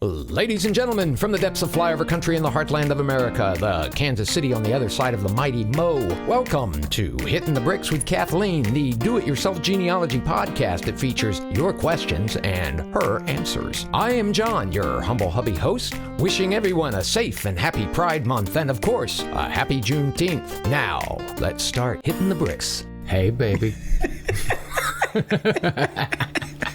Ladies and gentlemen, from the depths of flyover country in the heartland of America, the Kansas City on the other side of the mighty Mo, welcome to Hittin the Bricks with Kathleen, the do-it-yourself genealogy podcast that features your questions and her answers. I am John, your humble hubby host, wishing everyone a safe and happy Pride Month and, of course, a happy Juneteenth. Now, let's start hitting the bricks. Hey, baby.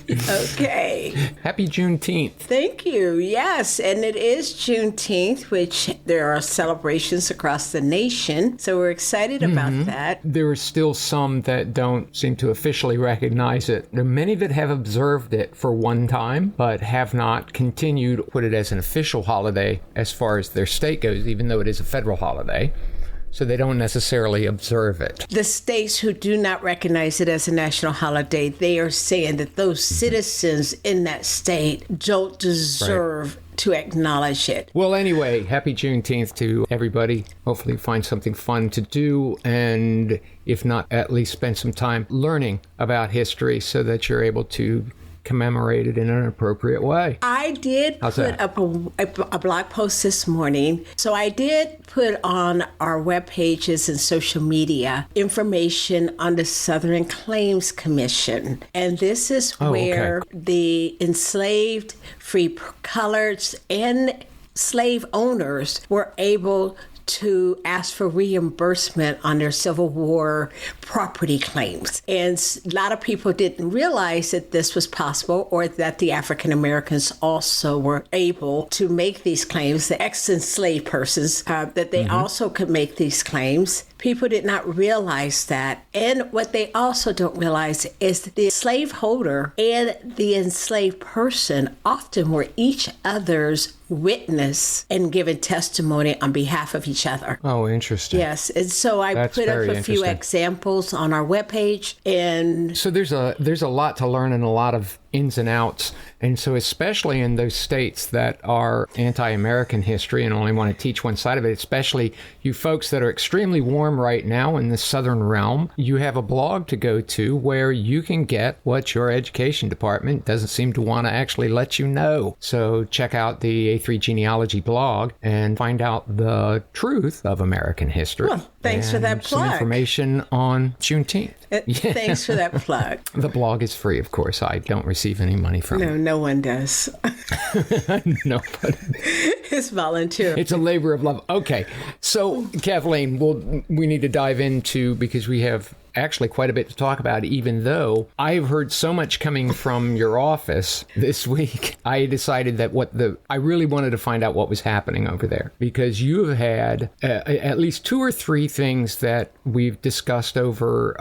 Okay. Happy Juneteenth. Thank you. Yes, and it is Juneteenth, which there are celebrations across the nation. So we're excited about that. There are still some that don't seem to officially recognize it. There are many that have observed it for one time, but have not continued to put it as an official holiday as far as their state goes, even though it is a federal holiday. So they don't necessarily observe it. The states who do not recognize it as a national holiday, they are saying that those citizens in that state don't deserve to acknowledge it. Well, anyway, happy Juneteenth to everybody. Hopefully you find something fun to do, and if not, at least spend some time learning about history so that you're able to commemorate it in an appropriate way. I did put up a blog post this morning. So I did put on our web pages and social media information on the Southern Claims Commission. And this is where the enslaved, free coloreds, and slave owners were able to ask for reimbursement on their Civil War property claims. And a lot of people didn't realize that this was possible, or that the African Americans also were able to make these claims, the ex-enslaved persons, that they also could make these claims. People did not realize that. And what they also don't realize is that the slaveholder and the enslaved person often were each other's witness and given testimony on behalf of each other. Oh, interesting. Yes. And so I put up a few examples on our webpage. And so there's a lot to learn and a lot of ins and outs. And so especially in those states that are anti-American history and only want to teach one side of it, especially you folks that are extremely warm right now in the Southern realm, you have a blog to go to where you can get what your education department doesn't seem to want to actually let you know. So check out the A3 Genealogy blog and find out the truth of American history. Well, thanks for that plug. Some information on Juneteenth. Thanks for that plug. The blog is free, of course. I don't receive any money from it. No one does. Nobody. It's volunteer. It's a labor of love. Okay. So, Kathleen, we need to dive into, because we have actually quite a bit to talk about, even though I've heard so much coming from your office this week. I decided that I really wanted to find out what was happening over there, because you have had at least 2 or 3 things that we've discussed over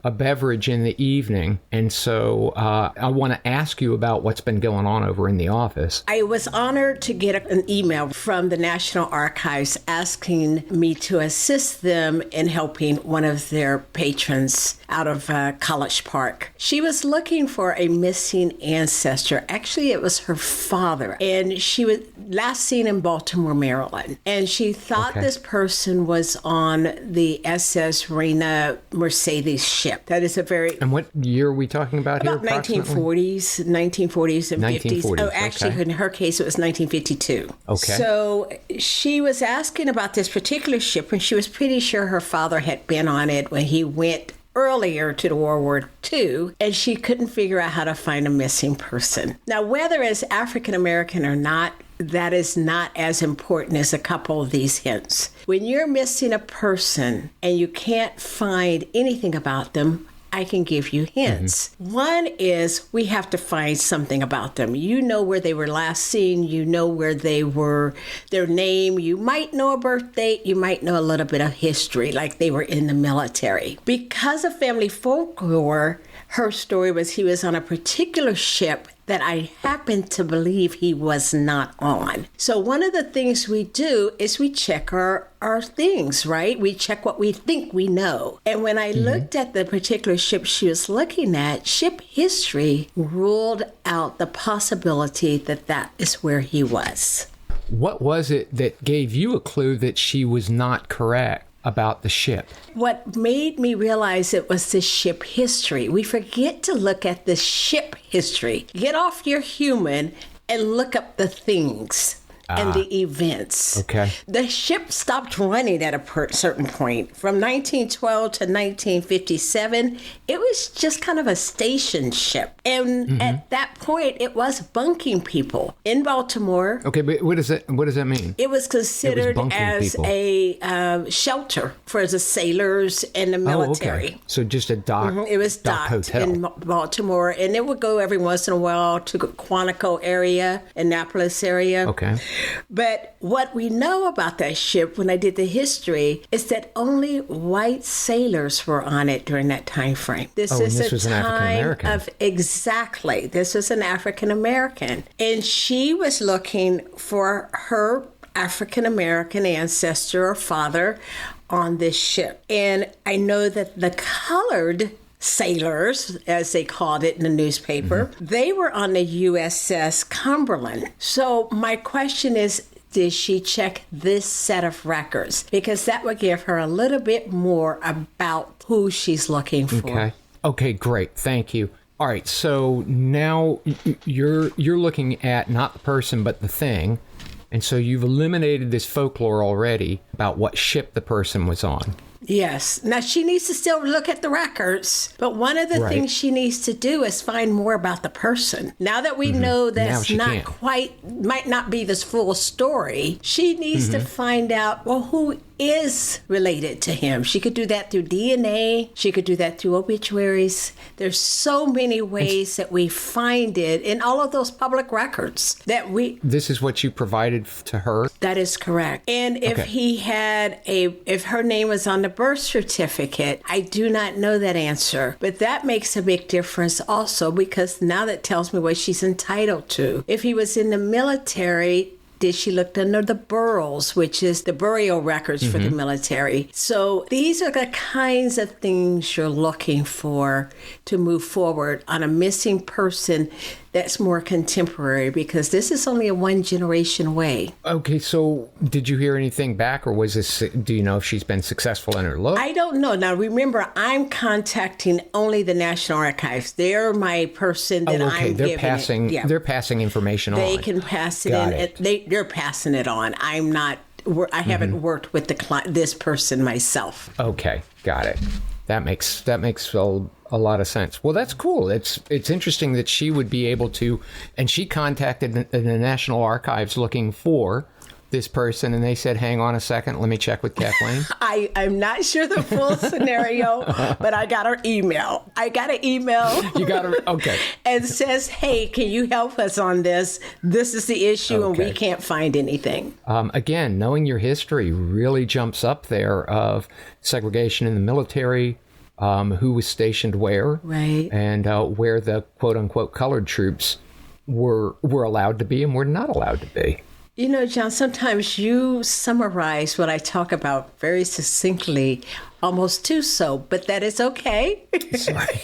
a beverage in the evening. And so I want to ask you about what's been going on over in the office. I was honored to get an email from the National Archives asking me to assist them in helping one of their patrons out of College Park. She was looking for a missing ancestor. Actually, it was her father. And she was last seen in Baltimore, Maryland. And she thought this person was on the SS Reina Mercedes ship. That is a very... And what year are we talking about here? About 1940s and 50s. Oh, actually, in her case, it was 1952. Okay. So she was asking about this particular ship, and she was pretty sure her father had been on it when he went earlier to the World War II, and she couldn't figure out how to find a missing person. Now, whether it's African American or not, that is not as important as a couple of these hints. When you're missing a person and you can't find anything about them, I can give you hints. One is we have to find something about them. You know where they were last seen. You know where they were, their name. You might know a birth date. You might know a little bit of history, like they were in the military. Because of family folklore, her story was he was on a particular ship that I happen to believe he was not on. So one of the things we do is we check our things, right? We check what we think we know. And when I looked at the particular ship she was looking at, ship history ruled out the possibility that that is where he was. What was it that gave you a clue that she was not correct about the ship? What made me realize it was the ship history. We forget to look at the ship history. Get off your human and look up the things and the events. Okay. The ship stopped running at a certain point. From 1912 to 1957, it was just kind of a station ship. And at that point, it was bunking people in Baltimore. Okay, but what does that mean? It was considered bunking as people. a shelter for the sailors and the military. Okay. So just a dock. It was dock docked hotel. in Baltimore, and it would go every once in a while to Quantico area, Annapolis area. Okay. But what we know about that ship, when I did the history, is that only white sailors were on it during that time frame. This was an African-American. Exactly. This was an African American, and she was looking for her African American ancestor or father on this ship. And I know that the colored sailors, as they called it in the newspaper, they were on the USS Cumberland. So my question is, did she check this set of records? Because that would give her a little bit more about who she's looking for. Okay, great. Thank you. All right, so now you're looking at not the person but the thing. And so you've eliminated this folklore already about what ship the person was on. Yes. Now, she needs to still look at the records, but one of the things she needs to do is find more about the person. Now that we know that's not quite, might not be this full story, she needs to find out, well, who is related to him. She could do that through DNA. She could do that through obituaries. There's so many ways that we find it in all of those public records that we... This is what you provided to her? That is correct. And if if her name was on the birth certificate, I do not know that answer. But that makes a big difference also, because now that tells me what she's entitled to. If he was in the military, did she look under the burls, which is the burial records for the military? So these are the kinds of things you're looking for to move forward on a missing person that's more contemporary, because this is only a one generation away. Okay, so did you hear anything back, or was this, do you know if she's been successful in her look? I don't know. Now, remember, I'm contacting only the National Archives. They're my person that I'm giving it. They're passing information on. They can pass it in. They're passing it on. I'm not, I haven't worked with this person myself. Okay, got it. That makes a lot of sense. Well, that's cool. It's interesting that she would be able to, and she contacted the National Archives looking for this person, and they said, hang on a second, let me check with Kathleen. I'm not sure the full scenario, but I got her email. You got her, okay. And says, hey, can you help us on this? This is the issue, and we can't find anything. Again, knowing your history really jumps up there of segregation in the military, who was stationed where, right, and where the quote-unquote colored troops were allowed to be and were not allowed to be. You know, John, sometimes you summarize what I talk about very succinctly, almost too so, but that is okay. Sorry.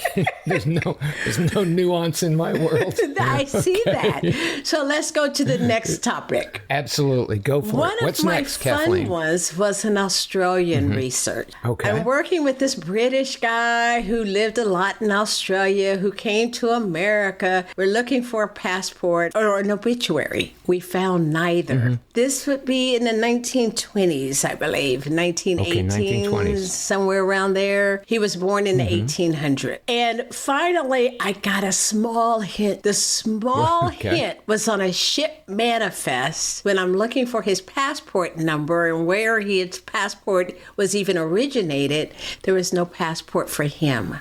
There's no nuance in my world. I see that. So let's go to the next topic. Absolutely. Go for it. What's next, Kathleen? One of my fun ones was an Australian research. Okay. I'm working with this British guy who lived a lot in Australia, who came to America. We're looking for a passport or an obituary. We found neither. This would be in the 1920s, I believe, 1918s. Okay, 1920s. Somewhere around there. He was born in the 1800s. And finally, I got a small hint. The small hint was on a ship manifest when I'm looking for his passport number and where his passport was even originated. There was no passport for him.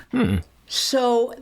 So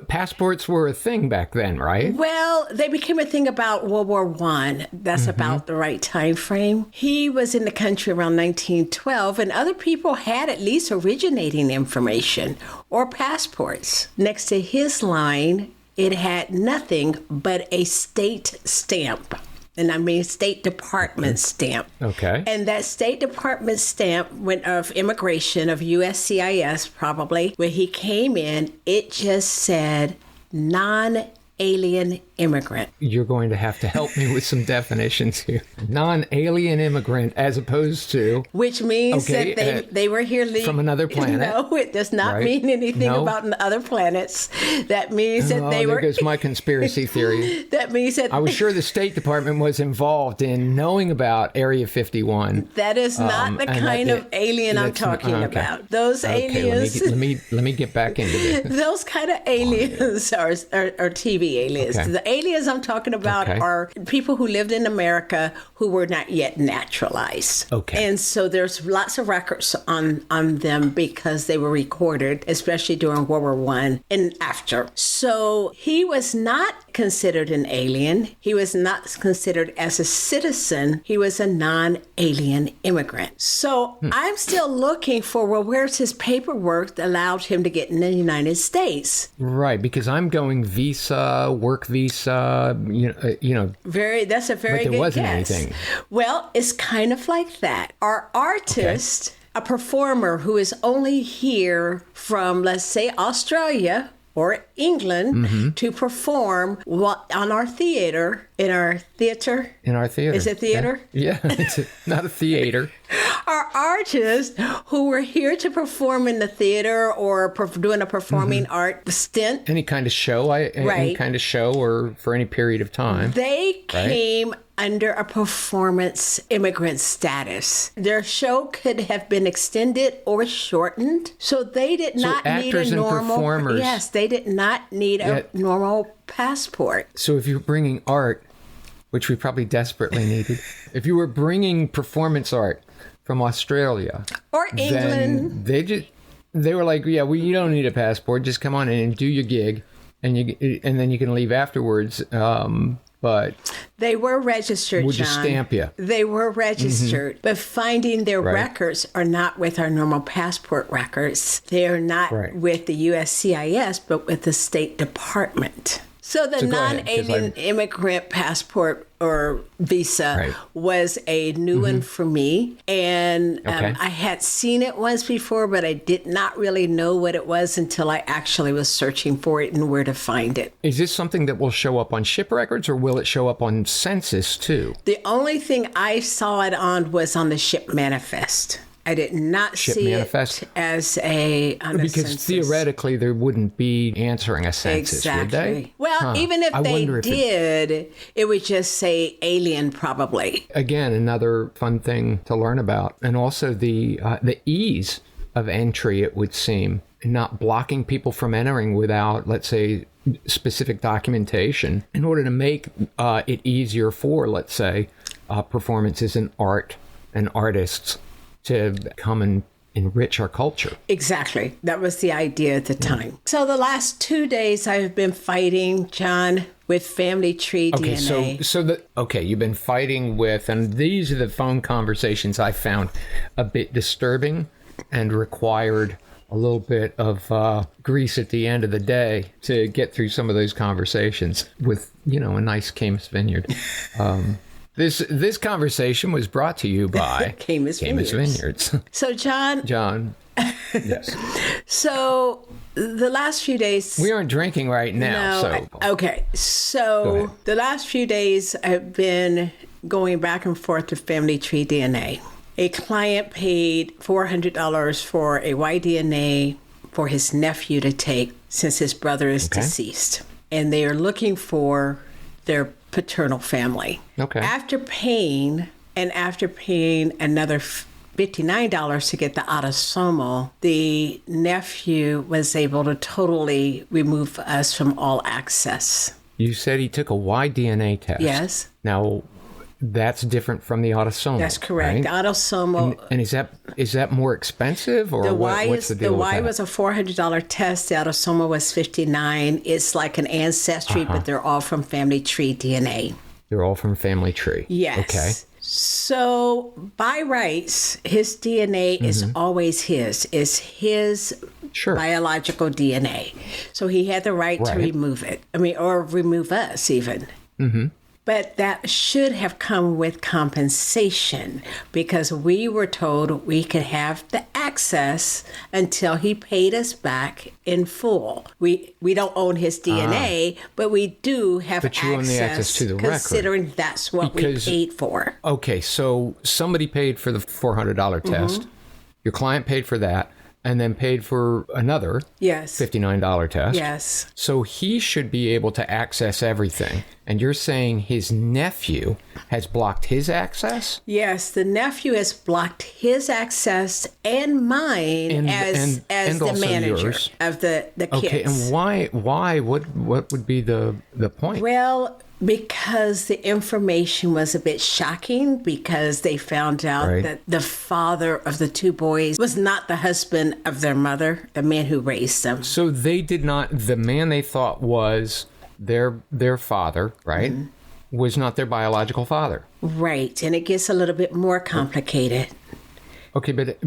passports were a thing back then, right? Well, they became a thing about World War I. That's about the right time frame. He was in the country around 1912, and other people had at least originating information or passports. Next to his line, it had nothing but a state stamp. And I mean State Department stamp. Okay. And that State Department stamp of immigration, of USCIS probably, when he came in, it just said non-immigrant. non-alien immigrant. You're going to have to help me with some definitions here. Non-alien immigrant as opposed to... Which means that they were here from another planet. No, it does not mean anything about other planets. That means that they were... There goes my conspiracy theory. That means that... I was sure the State Department was involved in knowing about Area 51. That is not the kind of alien I'm talking about. Those aliens... Let me get back into this. Those kind of aliens are TV aliens. Okay. The aliens I'm talking about are people who lived in America who were not yet naturalized. Okay. And so there's lots of records on them because they were recorded, especially during World War I and after. So he was not considered an alien. He was not considered as a citizen. He was a non-alien immigrant. So I'm still looking for, where's his paperwork that allowed him to get in the United States? Right, because I'm going visa, work visa, you know. That's a very good guess. But there wasn't anything. Well, it's kind of like that. Our artist, a performer who is only here from, let's say, Australia or England to perform on our theater, in our theater. In our theater. Is it theater? Yeah, it's not a theater. Our artists who were here to perform in the theater or doing a performing art stint. Any kind of show, any kind of show or for any period of time. They came under a performance immigrant status. Their show could have been extended or shortened. So they did not need a normal... Performers. Yes, they did not need a normal passport. So if you're bringing art, which we probably desperately needed, if you were bringing performance art from Australia or England, then they were like, you don't need a passport, just come on in and do your gig, and then you can leave afterwards. But they were registered, we'll John. just stamp you. They were registered, but finding their records are not with our normal passport records. They are not with the USCIS, but with the State Department. So the non-alien immigrant passport or visa was a new one for me. And I had seen it once before, but I did not really know what it was until I actually was searching for it and where to find it. Is this something that will show up on ship records or will it show up on census too? The only thing I saw it on was on the ship manifest. I did not see it as because census. Theoretically there wouldn't be answering a census, would they? Well, even if they did, it would just say alien probably. Again, another fun thing to learn about, and also the ease of entry, it would seem, not blocking people from entering without, let's say, specific documentation in order to make it easier for, let's say, performances in art and artists to come and enrich our culture. Exactly. That was the idea at the time. So the last 2 days I've been fighting, John, with FamilytreeDNA. Okay, you've been fighting with, and these are the phone conversations I found a bit disturbing and required a little bit of grease at the end of the day to get through some of those conversations with, a nice Camus Vineyard. This conversation was brought to you by Camus Vineyards. So, John. Yes. So, the last few days... We aren't drinking right now, okay. So, the last few days I've been going back and forth to FamilytreeDNA. A client paid $400 for a Y-DNA for his nephew to take since his brother is deceased. And they are looking for their paternal family. Okay. After paying another $59 to get the autosomal, the nephew was able to totally remove us from all access. You said he took a Y-DNA test. Yes. Now, that's different from the autosomal. That's correct. Right? The autosomal. And is that more expensive, or what's the deal? The Y with was that? a $400 test. The autosomal was $59. It's like an ancestry, but they're all from FamilytreeDNA. They're all from Family Tree. Yes. Okay. So by rights, his DNA is always his. It's his biological DNA. So he had the right to remove it. Or remove us even. But that should have come with compensation because we were told we could have the access until he paid us back in full. We don't own his DNA, but we do have But you own the access to the record. considering that's what we paid for. Okay, so somebody paid for the $400 test. Your client paid for that. And then paid for another $59 test. Yes. So he should be able to access everything. And you're saying his nephew has blocked his access? Yes, the nephew has blocked his access and mine as the manager yours. Of the kids. Okay, and why? What would be the point? Well, because the information was a bit shocking because they found out that the father of the two boys was not the husband of their mother, the man who raised them. So they did not, the man they thought was their father, right, was not their biological father. Right, and it gets a little bit more complicated. Okay, but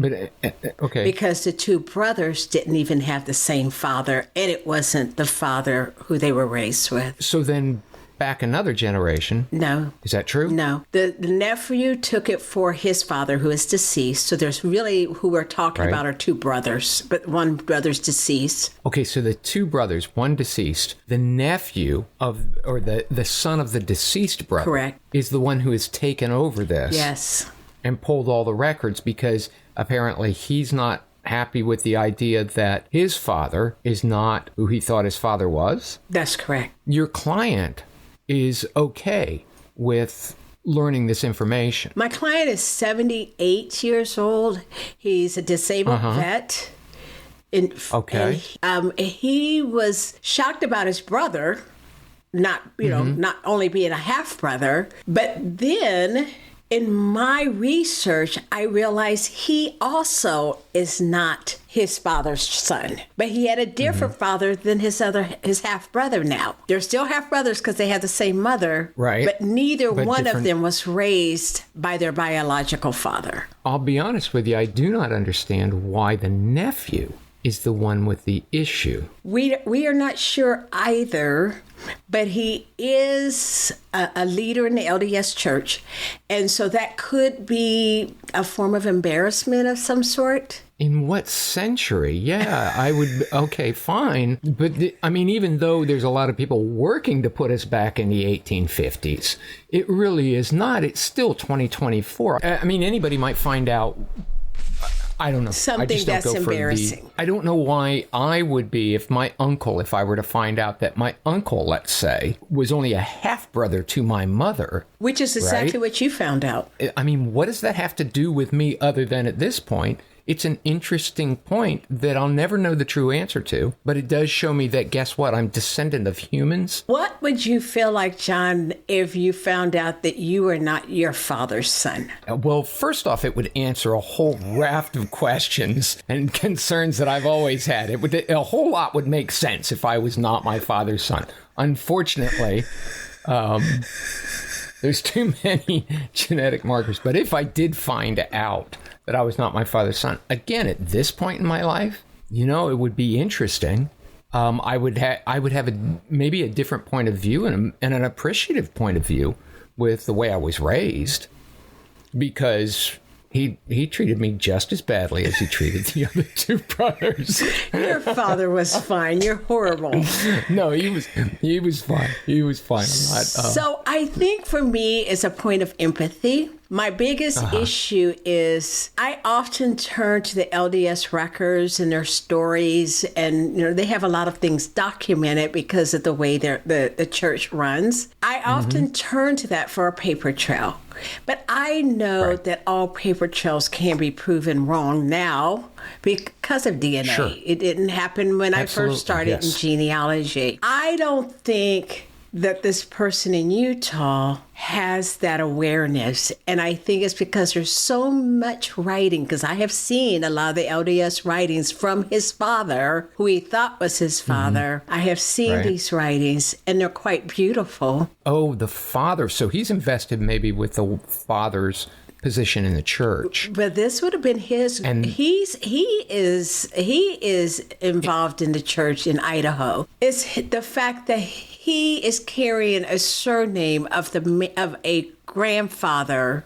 okay. Because the two brothers didn't even have the same father, and it wasn't the father who they were raised with. So then back another generation. No. Is that true? No. The nephew took it for his father, who is deceased. So there's really, who we're talking about are two brothers, but one brother's deceased. Okay, so the two brothers, one deceased. The nephew or the son of the deceased brother Correct. is the one who has taken over this. Yes. And pulled all the records because apparently he's not happy with the idea that his father is not who he thought his father was. That's correct. Your client is okay with learning this information. My client is 78 years old. He's a disabled vet. Okay. And, he was shocked about his brother, not only being a half brother, but then in my research, I realized he also is not his father's son, but he had a different father than his half brother. Now they're still half brothers because they have the same mother, right? But neither one of them was raised by their biological father. I'll be honest with you, I do not understand why the nephew is the one with the issue. We are not sure either, but he is a leader in the LDS church, and so that could be a form of embarrassment of some sort. In what century? Yeah, I would, okay, fine. But I mean, even though there's a lot of people working to put us back in the 1850s, it really is not. It's still 2024. I mean, anybody might find out. I don't know. Something that's embarrassing. I don't know why I would be if I were to find out that my uncle, let's say, was only a half brother to my mother. Which is exactly what you found out. I mean, what does that have to do with me other than at this point? It's an interesting point that I'll never know the true answer to, but it does show me that, guess what? I'm descendant of humans. What would you feel like, John, if you found out that you were not your father's son? Well, first off, it would answer a whole raft of questions and concerns that I've always had. A whole lot would make sense if I was not my father's son. Unfortunately, there's too many genetic markers. But if I did find out that I was not my father's son, again, at this point in my life, it would be interesting. I would have maybe a different point of view and an appreciative point of view with the way I was raised, because he treated me just as badly as he treated the other two brothers. Your father was fine. You're horrible. No, he was fine. He was fine. I'm not, So I think for me, it's a point of empathy. My biggest issue is I often turn to the LDS records and their stories, and they have a lot of things documented because of the way the church runs. I often turn to that for a paper trail. But I know that all paper trails can be proven wrong now because of DNA. Sure. It didn't happen when I first started in genealogy. I don't think that this person in Utah has that awareness. And I think it's because there's so much writing, because I have seen a lot of the LDS writings from his father, who he thought was his father. I have seen these writings, and they're quite beautiful. Oh, the father. So he's invested maybe with the father's position in the church. But this would have been his. And he is involved in the church in Idaho. It's the fact that he is carrying a surname of a grandfather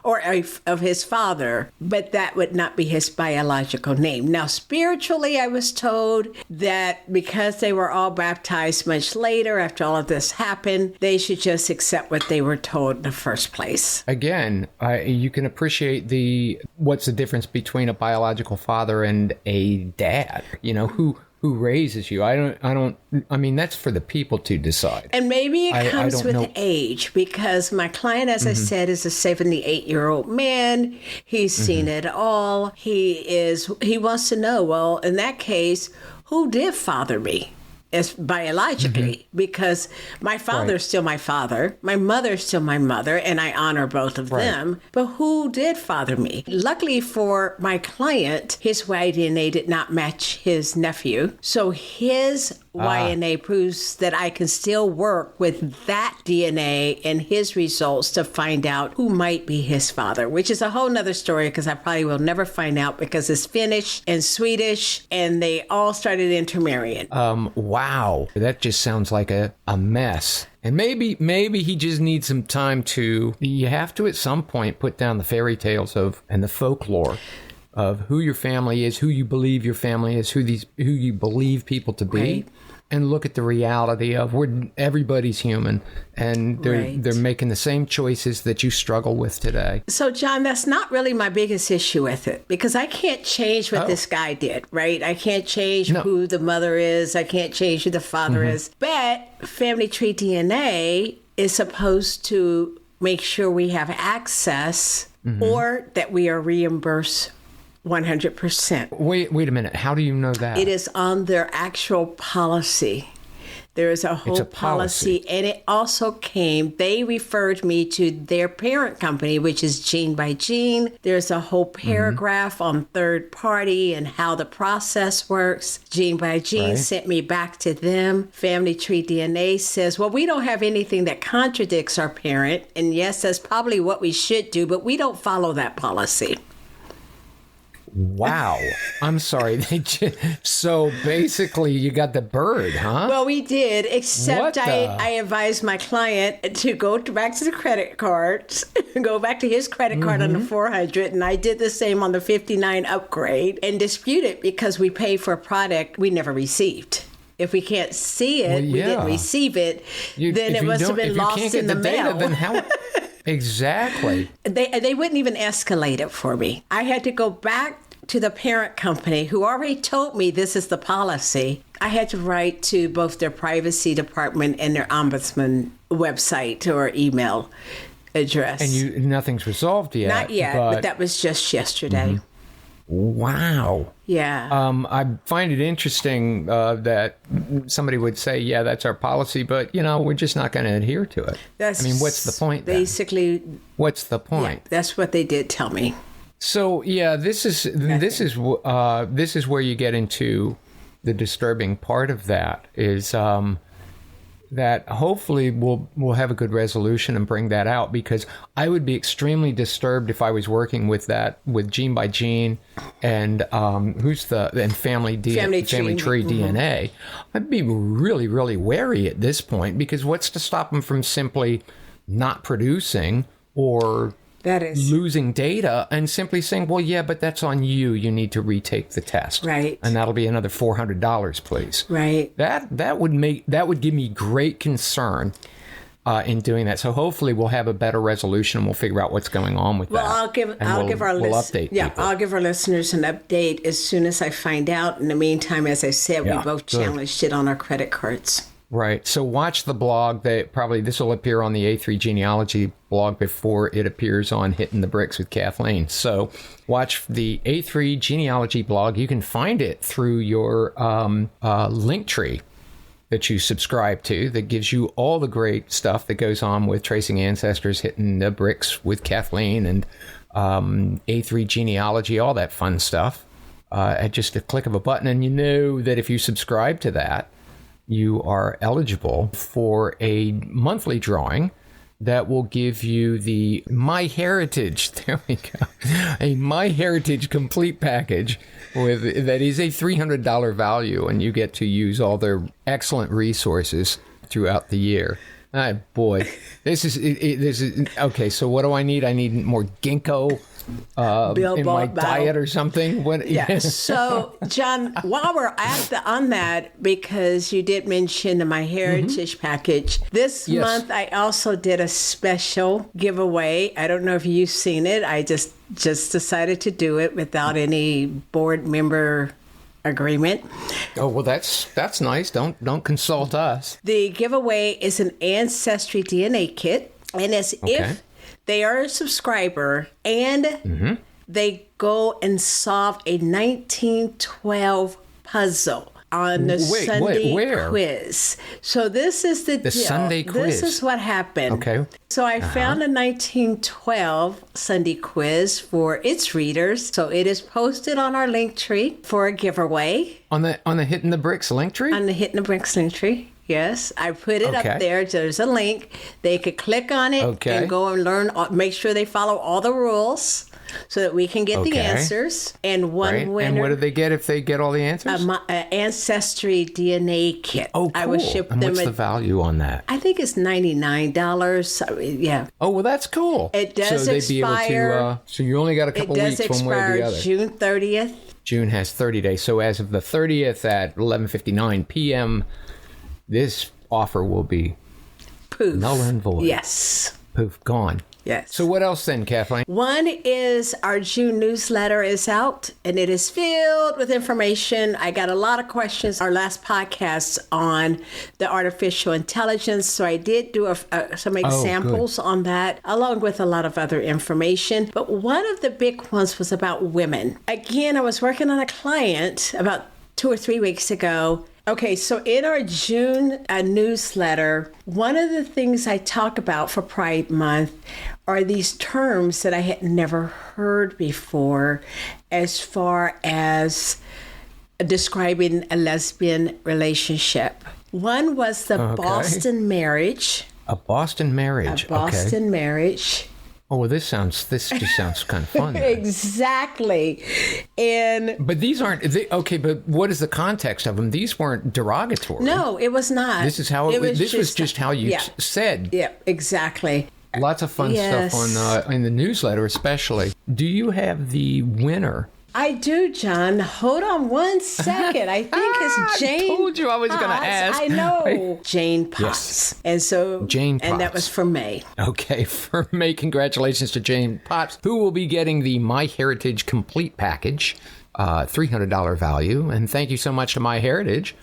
or of his father, but that would not be his biological name. Now, spiritually, I was told that because they were all baptized much later, after all of this happened, they should just accept what they were told in the first place. Again, you can appreciate what's the difference between a biological father and a dad, who raises you. I mean, that's for the people to decide. And maybe it comes with age, because my client, as I said, is a 78-year-old man. He's seen it all. He wants to know, well, in that case, who did father me? As biologically, because my father is still my father, my mother is still my mother, and I honor both of them. But who did father me? Luckily for my client, his Y-DNA did not match his nephew. So his Y-DNA proves that I can still work with that DNA and his results to find out who might be his father, which is a whole nother story, because I probably will never find out, because it's Finnish and Swedish, and they all started intermarrying. Wow. That just sounds like a mess. And maybe he just needs some time you have to at some point put down the fairy tales and the folklore of who your family is, who you believe your family is, who you believe people to be. Right. And look at the reality of everybody's human, and they're making the same choices that you struggle with today. So, John, that's not really my biggest issue with it, because I can't change what this guy did, right? I can't change who the mother is. I can't change who the father is. But FamilytreeDNA is supposed to make sure we have access or that we are reimbursed 100%. Wait a minute. How do you know that? It is on their actual policy. There is a whole policy. And it also they referred me to their parent company, which is Gene by Gene. There's a whole paragraph on third party and how the process works. Gene by Gene sent me back to them. FamilytreeDNA says, well, we don't have anything that contradicts our parent. And yes, that's probably what we should do, but we don't follow that policy. Wow. I'm sorry. So basically you got the bird, huh? Well, we did, except I advised my client to go back to the credit cards, go back to his credit card on the 400, and I did the same on the 59 upgrade, and dispute it because we paid for a product we never received. If we can't see it, we didn't receive it, then it must have been lost in the mail. Data, then how... Exactly. They wouldn't even escalate it for me. I had to go back to the parent company, who already told me this is the policy. I had to write to both their privacy department and their ombudsman website or email address. And nothing's resolved yet. Not yet, but that was just yesterday. Wow. Yeah. I find it interesting that somebody would say, yeah, that's our policy, but, we're just not going to adhere to it. What's the point then? Basically. What's the point? Yeah, that's what they did tell me. So, yeah, this is where you get into the disturbing part of that is that hopefully we'll have a good resolution and bring that out, because I would be extremely disturbed if I was working with Gene by Gene and FamilytreeDNA. I'd be really, really wary at this point, because what's to stop them from simply not producing or losing data and simply saying, well, yeah, but that's on you. You need to retake the test. Right. And that'll be another $400, please. Right. That would give me great concern in doing that. So hopefully we'll have a better resolution and we'll figure out what's going on with that. Well, I'll give our listeners an update as soon as I find out. In the meantime, as I said, we both challenged it on our credit cards. Right. So watch the blog. This will appear on the A3 genealogy blog before it appears on Hittin the Bricks with Kathleen. So watch the A3 genealogy blog. You can find it through your link tree that you subscribe to that gives you all the great stuff that goes on with tracing ancestors, Hittin the Bricks with Kathleen, and A3 genealogy, all that fun stuff at just a click of a button. And you know that if you subscribe to that, you are eligible for a monthly drawing that will give you the MyHeritage, there we go, a MyHeritage complete package that is a $300 value, and you get to use all their excellent resources throughout the year. Ah, boy, this is okay. So what do I need? I need more ginkgo in my diet or something. What? Yeah. So, John, while we're on that, because you did mention the My Heritage package, this month I also did a special giveaway. I don't know if you've seen it. I just decided to do it without any board member agreement. Oh, well, that's nice. Don't consult us. The giveaway is an FamilytreeDNA kit, and as if they are a subscriber and they go and solve a 1912 puzzle on the Sunday quiz. So this is the deal. Sunday quiz. This is what happened. Okay. So I found a 1912 Sunday quiz for its readers. So it is posted on our link tree for a giveaway. On the Hittin the Bricks link tree? On the Hittin the Bricks link tree. Yes, I put it up there. There's a link. They could click on it and go and learn, make sure they follow all the rules so that we can get the answers. And one winner. And what do they get if they get all the answers? FamilytreeDNA kit. Oh, cool. I will ship and them. What's the value on that? I think it's $99. Yeah. Oh, well, that's cool. It does expire. They'd be able to, so you only got a couple weeks one way or the other. June 30th. June has 30 days. So as of the 30th at 11:59 p.m., this offer will be poof. Null and void. Yes. Poof, gone. Yes. So what else then, Kathleen? One is our June newsletter is out, and it is filled with information. I got a lot of questions our last podcast on the artificial intelligence, so I did do some examples on that, along with a lot of other information. But one of the big ones was about women. Again, I was working on a client about 2 or 3 weeks ago. Okay, so in our June newsletter, one of the things I talk about for Pride Month are these terms that I had never heard before as far as describing a lesbian relationship. One was the Boston marriage. A Boston marriage. A Boston marriage. Oh, well, this just sounds kind of fun. Exactly. But these aren't, but what is the context of them? These weren't derogatory. No, it was not. This is how this was just how you said. Yeah, exactly. Lots of fun stuff on in the newsletter, especially. Do you have the winner? I do, John. Hold on one second. I think it's Jane. I told you I was going to ask. I know. Jane Potts. Yes. And so Jane Potts. And that was for May. Okay, for May, congratulations to Jane Potts, who will be getting the MyHeritage Complete Package, $300 value. And thank you so much to MyHeritage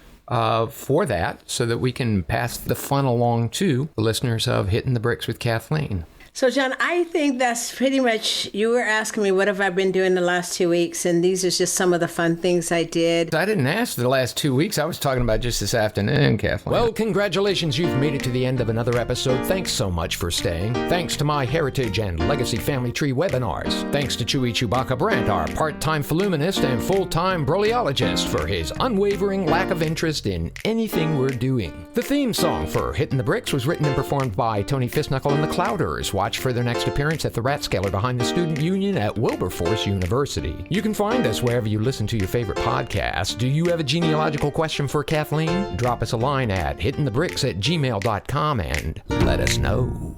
for that, so that we can pass the fun along to the listeners of Hittin the Bricks with Kathleen. So, John, I think that's pretty much, you were asking me what have I been doing the last 2 weeks, and these are just some of the fun things I did. I didn't ask the last 2 weeks. I was talking about just this afternoon, Kathleen. Well, congratulations. You've made it to the end of another episode. Thanks so much for staying. Thanks to MyHeritage and Legacy Family Tree webinars. Thanks to Chewy Chewbacca Brandt, our part-time voluminist and full-time brolyologist, for his unwavering lack of interest in anything we're doing. The theme song for Hittin the Bricks was written and performed by Tony Fistknuckle and the Clouders. Watch for their next appearance at the Ratscaler behind the Student Union at Wilberforce University. You can find us wherever you listen to your favorite podcasts. Do you have a genealogical question for Kathleen? Drop us a line at hittinthebricks@gmail.com and let us know.